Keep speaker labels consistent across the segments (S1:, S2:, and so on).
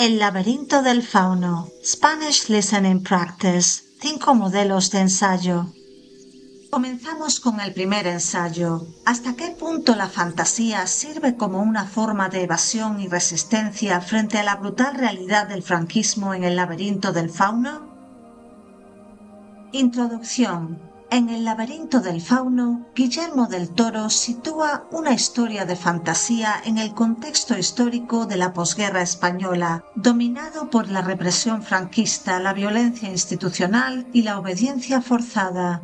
S1: El laberinto del fauno. Spanish Listening Practice. 5 modelos de ensayo. Comenzamos con el primer ensayo. ¿Hasta qué punto la fantasía sirve como una forma de evasión y resistencia frente a la brutal realidad del franquismo en el laberinto del fauno? Introducción. En El laberinto del fauno, Guillermo del Toro sitúa una historia de fantasía en el contexto histórico de la posguerra española, dominado por la represión franquista, la violencia institucional y la obediencia forzada.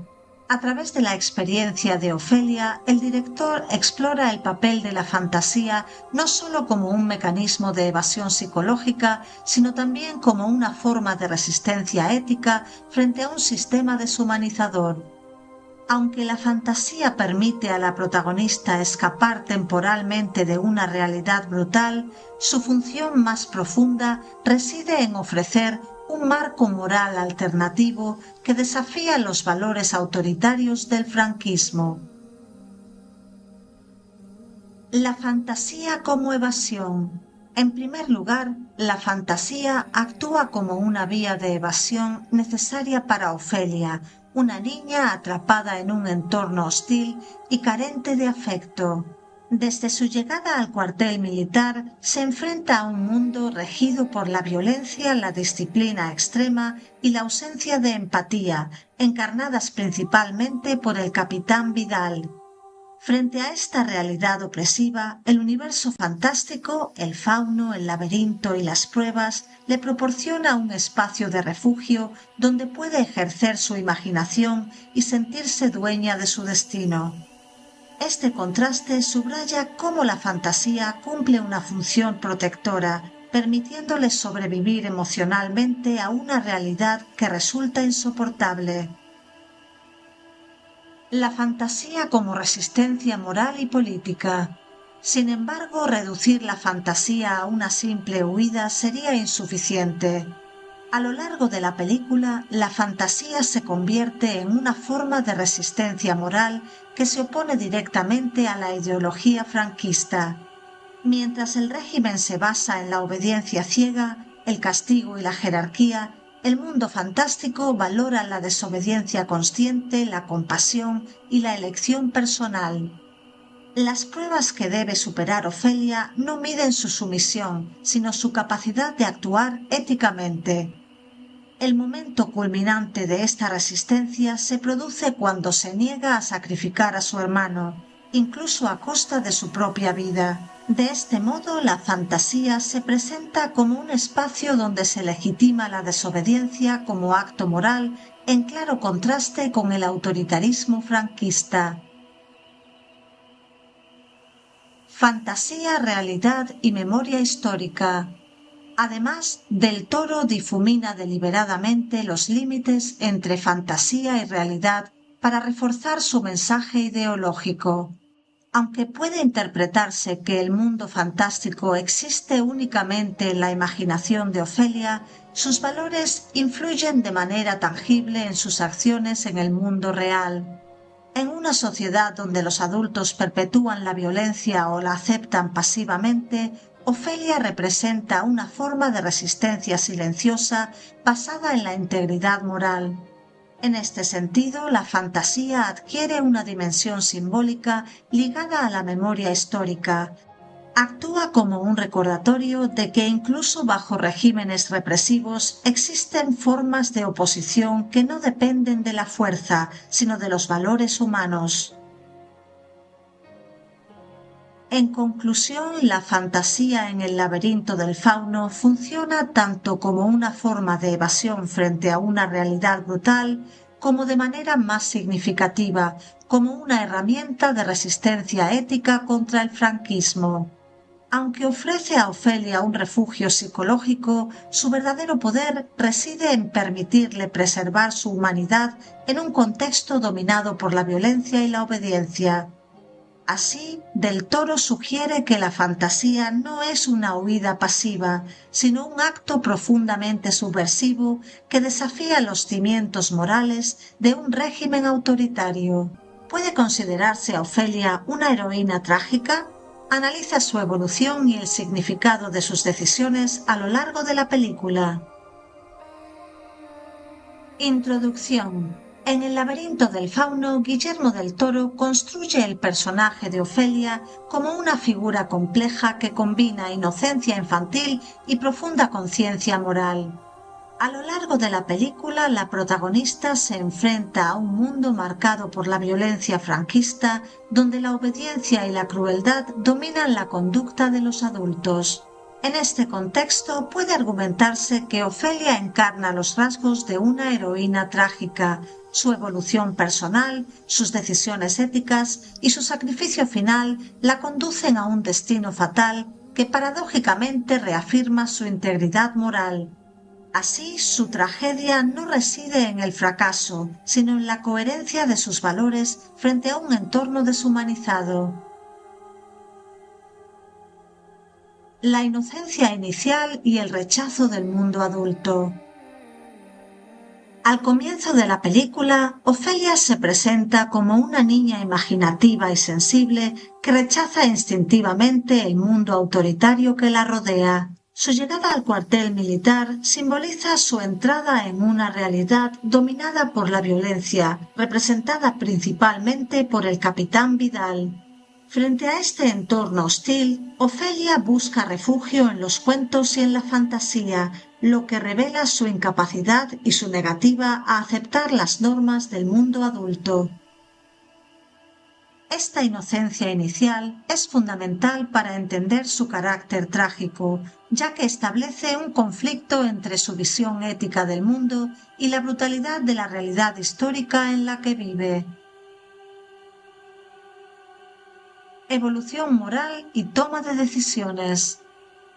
S1: A través de la experiencia de Ofelia, el director explora el papel de la fantasía no solo como un mecanismo de evasión psicológica, sino también como una forma de resistencia ética frente a un sistema deshumanizador. Aunque la fantasía permite a la protagonista escapar temporalmente de una realidad brutal, su función más profunda reside en ofrecer un marco moral alternativo que desafía los valores autoritarios del franquismo. La fantasía como evasión. En primer lugar, la fantasía actúa como una vía de evasión necesaria para Ofelia, una niña atrapada en un entorno hostil y carente de afecto. Desde su llegada al cuartel militar, se enfrenta a un mundo regido por la violencia, la disciplina extrema y la ausencia de empatía, encarnadas principalmente por el capitán Vidal. Frente a esta realidad opresiva, el universo fantástico, el fauno, el laberinto y las pruebas le proporciona un espacio de refugio donde puede ejercer su imaginación y sentirse dueña de su destino. Este contraste subraya cómo la fantasía cumple una función protectora, permitiéndole sobrevivir emocionalmente a una realidad que resulta insoportable. La fantasía como resistencia moral y política. Sin embargo, reducir la fantasía a una simple huida sería insuficiente. A lo largo de la película, la fantasía se convierte en una forma de resistencia moral que se opone directamente a la ideología franquista. Mientras el régimen se basa en la obediencia ciega, el castigo y la jerarquía, el mundo fantástico valora la desobediencia consciente, la compasión y la elección personal. Las pruebas que debe superar Ofelia no miden su sumisión, sino su capacidad de actuar éticamente. El momento culminante de esta resistencia se produce cuando se niega a sacrificar a su hermano, incluso a costa de su propia vida. De este modo, la fantasía se presenta como un espacio donde se legitima la desobediencia como acto moral, en claro contraste con el autoritarismo franquista. Fantasía, realidad y memoria histórica. Además, Del Toro difumina deliberadamente los límites entre fantasía y realidad para reforzar su mensaje ideológico. Aunque puede interpretarse que el mundo fantástico existe únicamente en la imaginación de Ofelia, sus valores influyen de manera tangible en sus acciones en el mundo real. En una sociedad donde los adultos perpetúan la violencia o la aceptan pasivamente, Ofelia representa una forma de resistencia silenciosa basada en la integridad moral. En este sentido, la fantasía adquiere una dimensión simbólica ligada a la memoria histórica. Actúa como un recordatorio de que incluso bajo regímenes represivos existen formas de oposición que no dependen de la fuerza, sino de los valores humanos. En conclusión, la fantasía en el laberinto del fauno funciona tanto como una forma de evasión frente a una realidad brutal, como de manera más significativa, como una herramienta de resistencia ética contra el franquismo. Aunque ofrece a Ofelia un refugio psicológico, su verdadero poder reside en permitirle preservar su humanidad en un contexto dominado por la violencia y la obediencia. Así, Del Toro sugiere que la fantasía no es una huida pasiva, sino un acto profundamente subversivo que desafía los cimientos morales de un régimen autoritario. ¿Puede considerarse a Ofelia una heroína trágica? analiza su evolución y el significado de sus decisiones a lo largo de la película. Introducción. En El laberinto del fauno, Guillermo del Toro construye el personaje de Ofelia como una figura compleja que combina inocencia infantil y profunda conciencia moral. A lo largo de la película, la protagonista se enfrenta a un mundo marcado por la violencia franquista, donde la obediencia y la crueldad dominan la conducta de los adultos. En este contexto puede argumentarse que Ofelia encarna los rasgos de una heroína trágica, su evolución personal, sus decisiones éticas y su sacrificio final la conducen a un destino fatal que paradójicamente reafirma su integridad moral. Así, su tragedia no reside en el fracaso, sino en la coherencia de sus valores frente a un entorno deshumanizado. La inocencia inicial y el rechazo del mundo adulto. Al comienzo de la película, Ofelia se presenta como una niña imaginativa y sensible que rechaza instintivamente el mundo autoritario que la rodea. Su llegada al cuartel militar simboliza su entrada en una realidad dominada por la violencia, representada principalmente por el capitán Vidal. Frente a este entorno hostil, Ofelia busca refugio en los cuentos y en la fantasía, lo que revela su incapacidad y su negativa a aceptar las normas del mundo adulto. Esta inocencia inicial es fundamental para entender su carácter trágico, ya que establece un conflicto entre su visión ética del mundo y la brutalidad de la realidad histórica en la que vive. Evolución moral y toma de decisiones.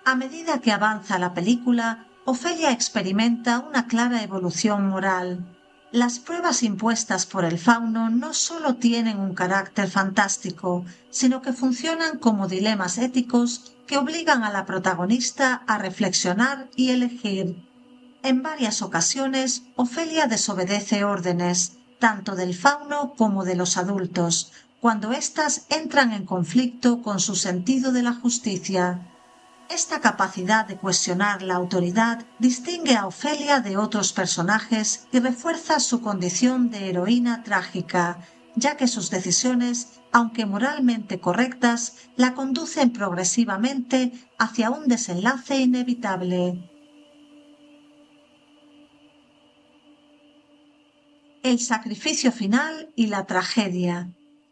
S1: A medida que avanza la película, Ofelia experimenta una clara evolución moral. Las pruebas impuestas por el fauno no solo tienen un carácter fantástico, sino que funcionan como dilemas éticos que obligan a la protagonista a reflexionar y elegir. En varias ocasiones, Ofelia desobedece órdenes, tanto del fauno como de los adultos, cuando éstas entran en conflicto con su sentido de la justicia. Esta capacidad de cuestionar la autoridad distingue a Ofelia de otros personajes y refuerza su condición de heroína trágica, ya que sus decisiones, aunque moralmente correctas, la conducen progresivamente hacia un desenlace inevitable. El sacrificio final y la tragedia.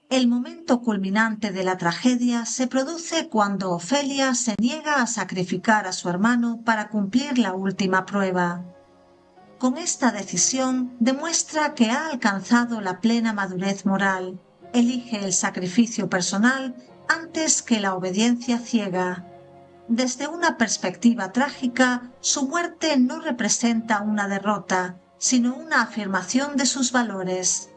S1: El momento culminante de la tragedia se produce cuando Ofelia se niega a sacrificar a su hermano para cumplir la última prueba. Con esta decisión demuestra que ha alcanzado la plena madurez moral, elige el sacrificio personal antes que la obediencia ciega. Desde una perspectiva trágica, su muerte no representa una derrota, sino una afirmación de sus valores.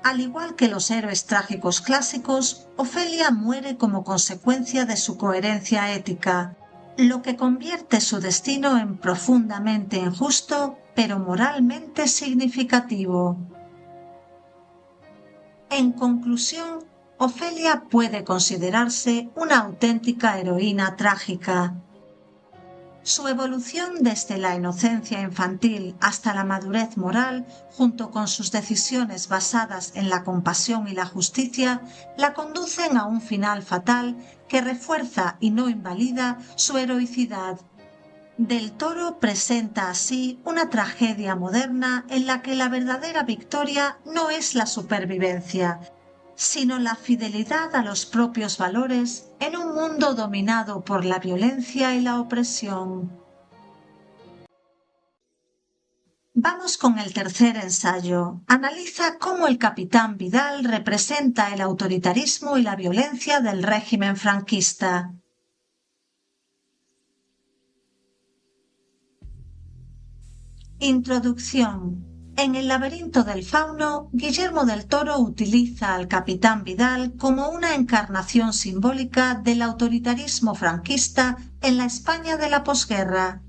S1: Al igual que los héroes trágicos clásicos, Ofelia muere como consecuencia de su coherencia ética, lo que convierte su destino en profundamente injusto, pero moralmente significativo. En conclusión, Ofelia puede considerarse una auténtica heroína trágica. Su evolución desde la inocencia infantil hasta la madurez moral, junto con sus decisiones basadas en la compasión y la justicia, la conducen a un final fatal que refuerza y no invalida su heroicidad. Del Toro presenta así una tragedia moderna en la que la verdadera victoria no es la supervivencia, sino la fidelidad a los propios valores en un mundo dominado por la violencia y la opresión. Vamos con el tercer ensayo. Analiza cómo el capitán Vidal representa el autoritarismo y la violencia del régimen franquista. Introducción. En El laberinto del fauno, Guillermo del Toro utiliza al capitán Vidal como una encarnación simbólica del autoritarismo franquista en la España de la posguerra.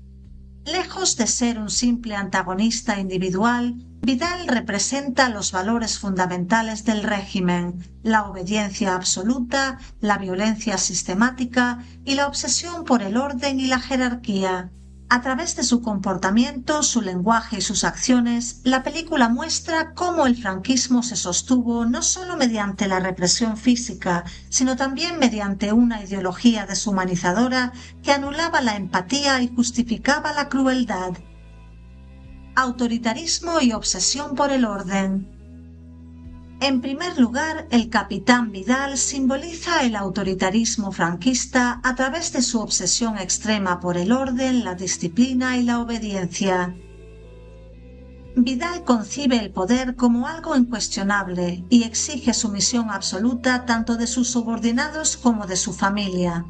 S1: Lejos de ser un simple antagonista individual, Vidal representa los valores fundamentales del régimen: la obediencia absoluta, la violencia sistemática y la obsesión por el orden y la jerarquía. A través de su comportamiento, su lenguaje y sus acciones, la película muestra cómo el franquismo se sostuvo no solo mediante la represión física, sino también mediante una ideología deshumanizadora que anulaba la empatía y justificaba la crueldad. Autoritarismo y obsesión por el orden. En primer lugar, el capitán Vidal simboliza el autoritarismo franquista a través de su obsesión extrema por el orden, la disciplina y la obediencia. Vidal concibe el poder como algo incuestionable y exige sumisión absoluta tanto de sus subordinados como de su familia.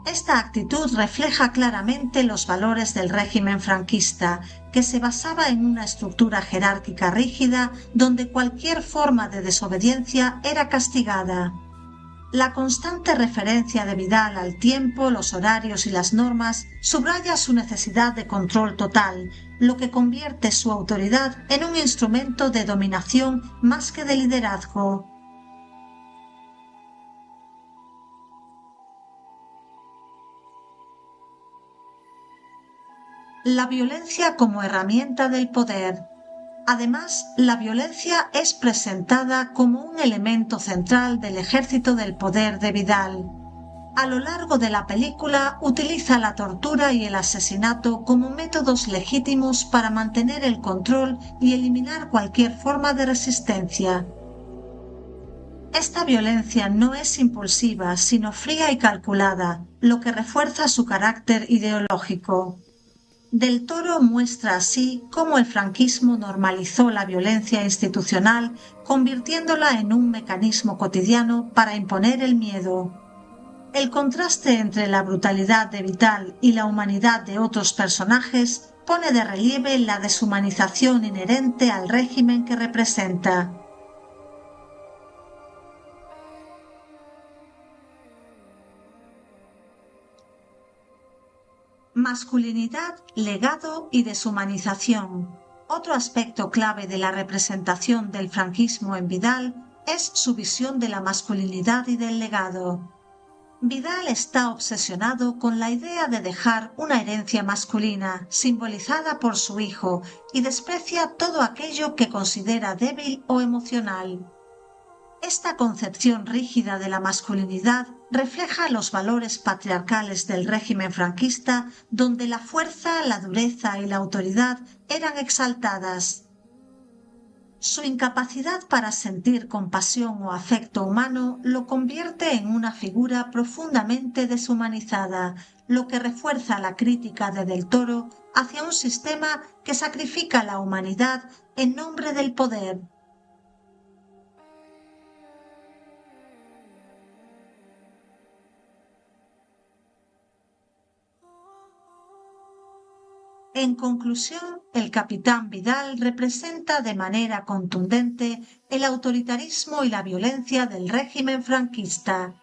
S1: Esta actitud refleja claramente los valores del régimen franquista, que se basaba en una estructura jerárquica rígida donde cualquier forma de desobediencia era castigada. La constante referencia de Vidal al tiempo, los horarios y las normas subraya su necesidad de control total, lo que convierte su autoridad en un instrumento de dominación más que de liderazgo. La violencia como herramienta del poder. Además, la violencia es presentada como un elemento central del ejército del poder de Vidal. A lo largo de la película utiliza la tortura y el asesinato como métodos legítimos para mantener el control y eliminar cualquier forma de resistencia. Esta violencia no es impulsiva, sino fría y calculada, lo que refuerza su carácter ideológico. Del Toro muestra así cómo el franquismo normalizó la violencia institucional, convirtiéndola en un mecanismo cotidiano para imponer el miedo. El contraste entre la brutalidad de Vidal y la humanidad de otros personajes pone de relieve la deshumanización inherente al régimen que representa. Masculinidad, legado y deshumanización. Otro aspecto clave de la representación del franquismo en Vidal es su visión de la masculinidad y del legado. Vidal está obsesionado con la idea de dejar una herencia masculina, simbolizada por su hijo, y desprecia todo aquello que considera débil o emocional. Esta concepción rígida de la masculinidad refleja los valores patriarcales del régimen franquista, donde la fuerza, la dureza y la autoridad eran exaltadas. Su incapacidad para sentir compasión o afecto humano lo convierte en una figura profundamente deshumanizada, lo que refuerza la crítica de Del Toro hacia un sistema que sacrifica la humanidad en nombre del poder. En conclusión, el capitán Vidal representa de manera contundente el autoritarismo y la violencia del régimen franquista.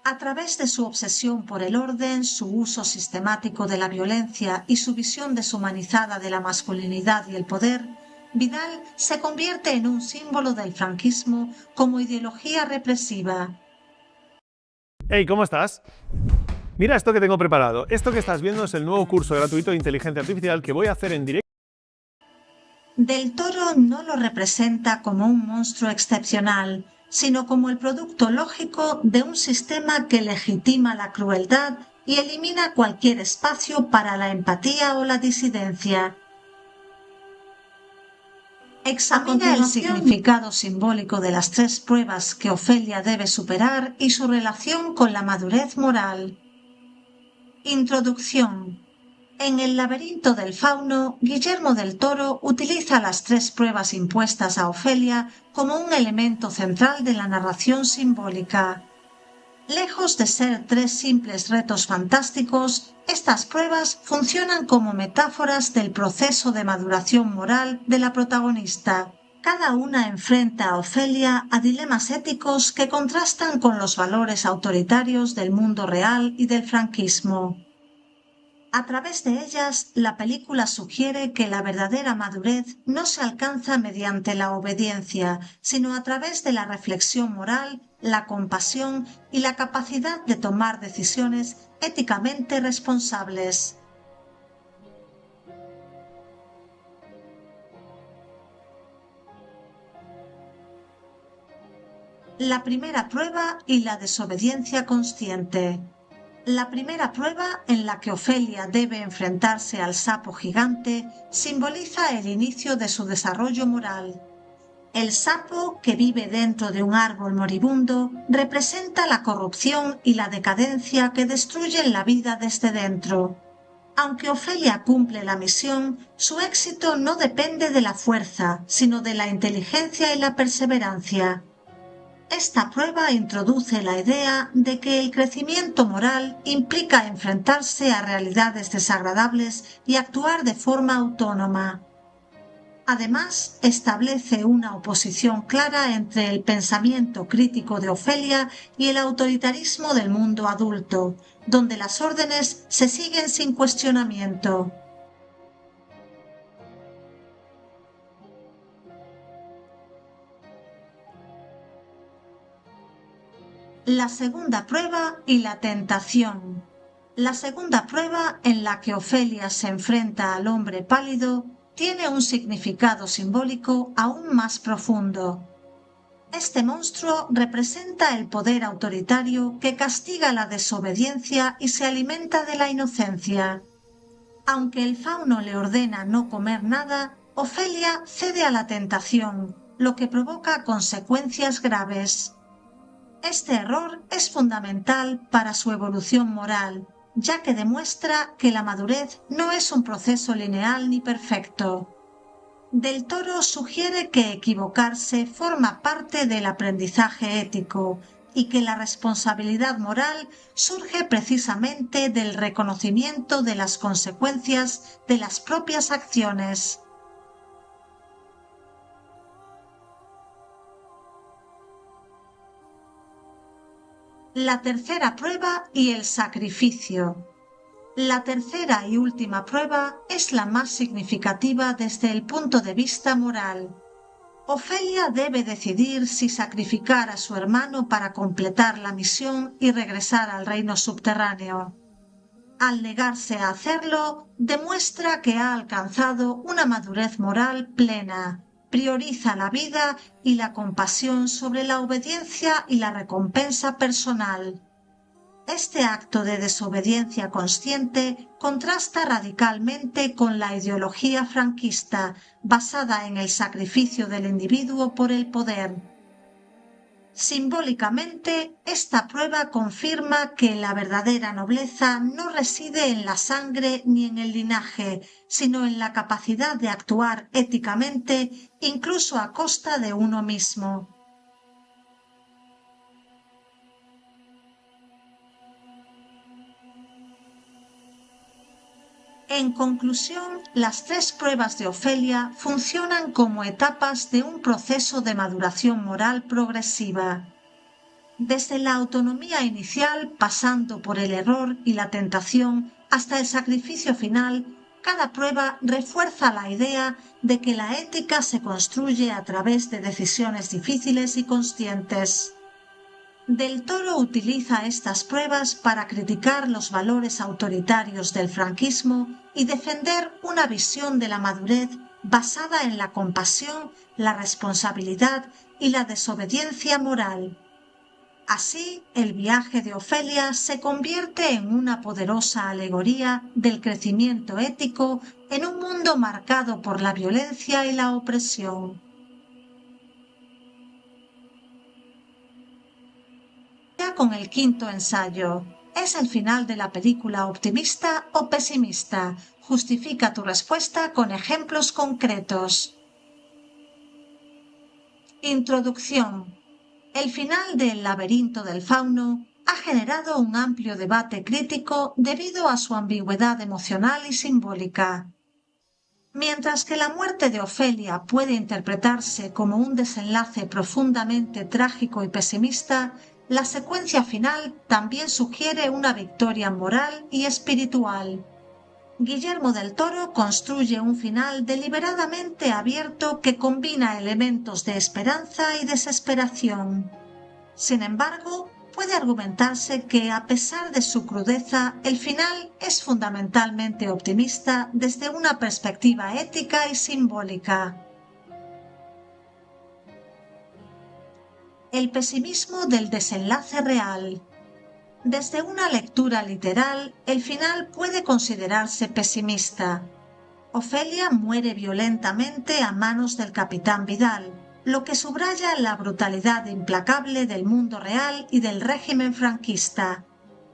S1: A través de su obsesión por el orden, su uso sistemático de la violencia y su visión deshumanizada de la masculinidad y el poder, Vidal se convierte en un símbolo del franquismo como ideología represiva.
S2: Hey, ¿cómo estás? Mira esto que tengo preparado. Esto que estás viendo es el nuevo curso gratuito de inteligencia artificial que voy a hacer en directo.
S1: Del Toro no lo representa como un monstruo excepcional, sino como el producto lógico de un sistema que legitima la crueldad y elimina cualquier espacio para la empatía o la disidencia. Examina el significado simbólico de las 3 pruebas que Ofelia debe superar y su relación con la madurez moral. Introducción. En El laberinto del fauno, Guillermo del Toro utiliza las 3 pruebas impuestas a Ofelia como un elemento central de la narración simbólica. Lejos de ser 3 simples retos fantásticos, estas pruebas funcionan como metáforas del proceso de maduración moral de la protagonista. Cada una enfrenta a Ofelia a dilemas éticos que contrastan con los valores autoritarios del mundo real y del franquismo. A través de ellas, la película sugiere que la verdadera madurez no se alcanza mediante la obediencia, sino a través de la reflexión moral, la compasión y la capacidad de tomar decisiones éticamente responsables. La primera prueba y la desobediencia consciente. La primera prueba, en la que Ofelia debe enfrentarse al sapo gigante, simboliza el inicio de su desarrollo moral. El sapo, que vive dentro de un árbol moribundo, representa la corrupción y la decadencia que destruyen la vida desde dentro. Aunque Ofelia cumple la misión, su éxito no depende de la fuerza, sino de la inteligencia y la perseverancia. Esta prueba introduce la idea de que el crecimiento moral implica enfrentarse a realidades desagradables y actuar de forma autónoma. Además, establece una oposición clara entre el pensamiento crítico de Ofelia y el autoritarismo del mundo adulto, donde las órdenes se siguen sin cuestionamiento. La segunda prueba y la tentación. La segunda prueba, en la que Ofelia se enfrenta al hombre pálido, tiene un significado simbólico aún más profundo. Este monstruo representa el poder autoritario que castiga la desobediencia y se alimenta de la inocencia. Aunque el fauno le ordena no comer nada, Ofelia cede a la tentación, lo que provoca consecuencias graves. Este error es fundamental para su evolución moral, ya que demuestra que la madurez no es un proceso lineal ni perfecto. Del Toro sugiere que equivocarse forma parte del aprendizaje ético y que la responsabilidad moral surge precisamente del reconocimiento de las consecuencias de las propias acciones. La tercera prueba y el sacrificio. La tercera y última prueba es la más significativa desde el punto de vista moral. Ofelia debe decidir si sacrificar a su hermano para completar la misión y regresar al reino subterráneo. Al negarse a hacerlo, demuestra que ha alcanzado una madurez moral plena. Prioriza la vida y la compasión sobre la obediencia y la recompensa personal. Este acto de desobediencia consciente contrasta radicalmente con la ideología franquista, basada en el sacrificio del individuo por el poder. Simbólicamente, esta prueba confirma que la verdadera nobleza no reside en la sangre ni en el linaje, sino en la capacidad de actuar éticamente, incluso a costa de uno mismo. En conclusión, las tres pruebas de Ofelia funcionan como etapas de un proceso de maduración moral progresiva. Desde la autonomía inicial, pasando por el error y la tentación, hasta el sacrificio final, cada prueba refuerza la idea de que la ética se construye a través de decisiones difíciles y conscientes. Del Toro utiliza estas pruebas para criticar los valores autoritarios del franquismo y defender una visión de la madurez basada en la compasión, la responsabilidad y la desobediencia moral. Así, el viaje de Ofelia se convierte en una poderosa alegoría del crecimiento ético en un mundo marcado por la violencia y la opresión. Ya con el quinto ensayo, ¿es el final de la película optimista o pesimista? Justifica tu respuesta con ejemplos concretos. Introducción. El final del laberinto del fauno ha generado un amplio debate crítico debido a su ambigüedad emocional y simbólica. Mientras que la muerte de Ofelia puede interpretarse como un desenlace profundamente trágico y pesimista, la secuencia final también sugiere una victoria moral y espiritual. Guillermo del Toro construye un final deliberadamente abierto que combina elementos de esperanza y desesperación. Sin embargo, puede argumentarse que, a pesar de su crudeza, el final es fundamentalmente optimista desde una perspectiva ética y simbólica. El pesimismo del desenlace real. Desde una lectura literal, el final puede considerarse pesimista. Ofelia muere violentamente a manos del capitán Vidal, lo que subraya la brutalidad implacable del mundo real y del régimen franquista.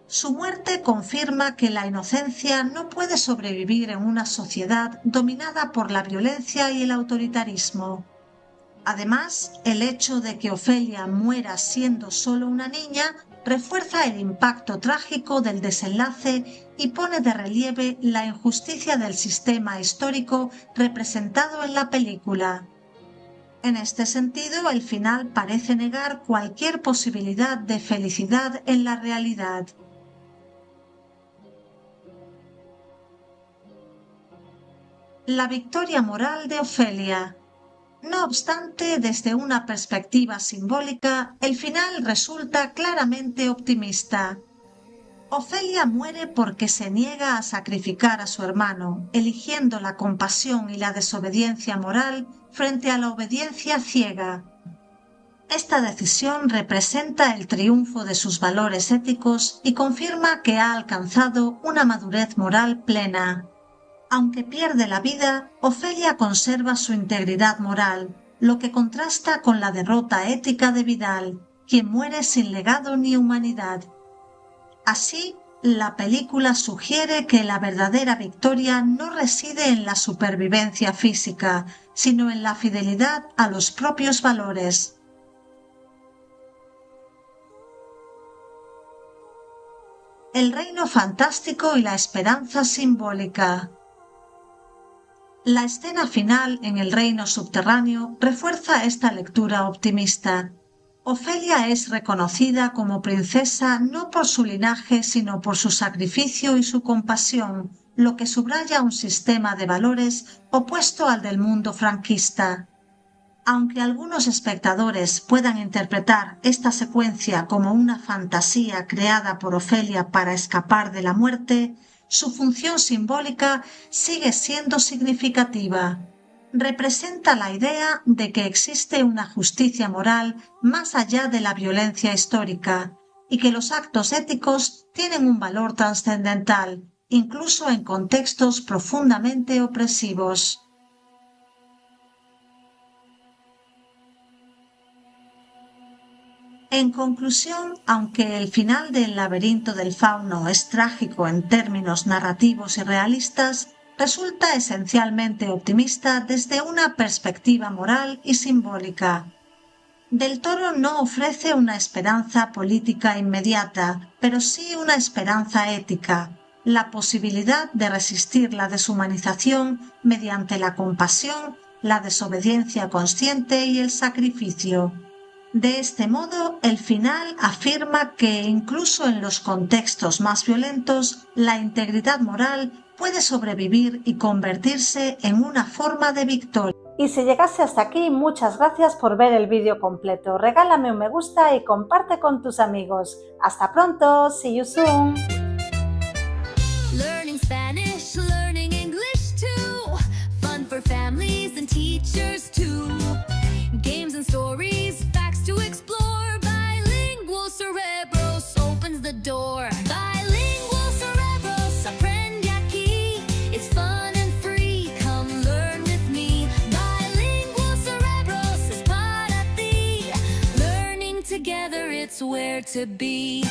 S1: Su muerte confirma que la inocencia no puede sobrevivir en una sociedad dominada por la violencia y el autoritarismo. Además, el hecho de que Ofelia muera siendo solo una niña refuerza el impacto trágico del desenlace y pone de relieve la injusticia del sistema histórico representado en la película. En este sentido, el final parece negar cualquier posibilidad de felicidad en la realidad. La victoria moral de Ofelia. No obstante, desde una perspectiva simbólica, el final resulta claramente optimista. Ofelia muere porque se niega a sacrificar a su hermano, eligiendo la compasión y la desobediencia moral frente a la obediencia ciega. Esta decisión representa el triunfo de sus valores éticos y confirma que ha alcanzado una madurez moral plena. Aunque pierde la vida, Ofelia conserva su integridad moral, lo que contrasta con la derrota ética de Vidal, quien muere sin legado ni humanidad. Así, la película sugiere que la verdadera victoria no reside en la supervivencia física, sino en la fidelidad a los propios valores. El reino fantástico y la esperanza simbólica. La escena final en el reino subterráneo refuerza esta lectura optimista. Ofelia es reconocida como princesa no por su linaje, sino por su sacrificio y su compasión, lo que subraya un sistema de valores opuesto al del mundo franquista. Aunque algunos espectadores puedan interpretar esta secuencia como una fantasía creada por Ofelia para escapar de la muerte, su función simbólica sigue siendo significativa. Representa la idea de que existe una justicia moral más allá de la violencia histórica y que los actos éticos tienen un valor trascendental, incluso en contextos profundamente opresivos. En conclusión, aunque el final del Laberinto del Fauno es trágico en términos narrativos y realistas, resulta esencialmente optimista desde una perspectiva moral y simbólica. Del Toro no ofrece una esperanza política inmediata, pero sí una esperanza ética, la posibilidad de resistir la deshumanización mediante la compasión, la desobediencia consciente y el sacrificio. De este modo, el final afirma que incluso en los contextos más violentos, la integridad moral puede sobrevivir y convertirse en una forma de victoria.
S3: Y si llegaste hasta aquí, muchas gracias por ver el vídeo completo. Regálame un me gusta y comparte con tus amigos. Hasta pronto, see you soon.
S4: Learning Spanish, learning English too. Fun for families and teachers too. Games and stories, facts to explore. Bilingual Cerebros opens the door. Bilingual Cerebros, aprende aquí. It's fun and free, come learn with me. Bilingual Cerebros es para ti. Learning together, it's where to be.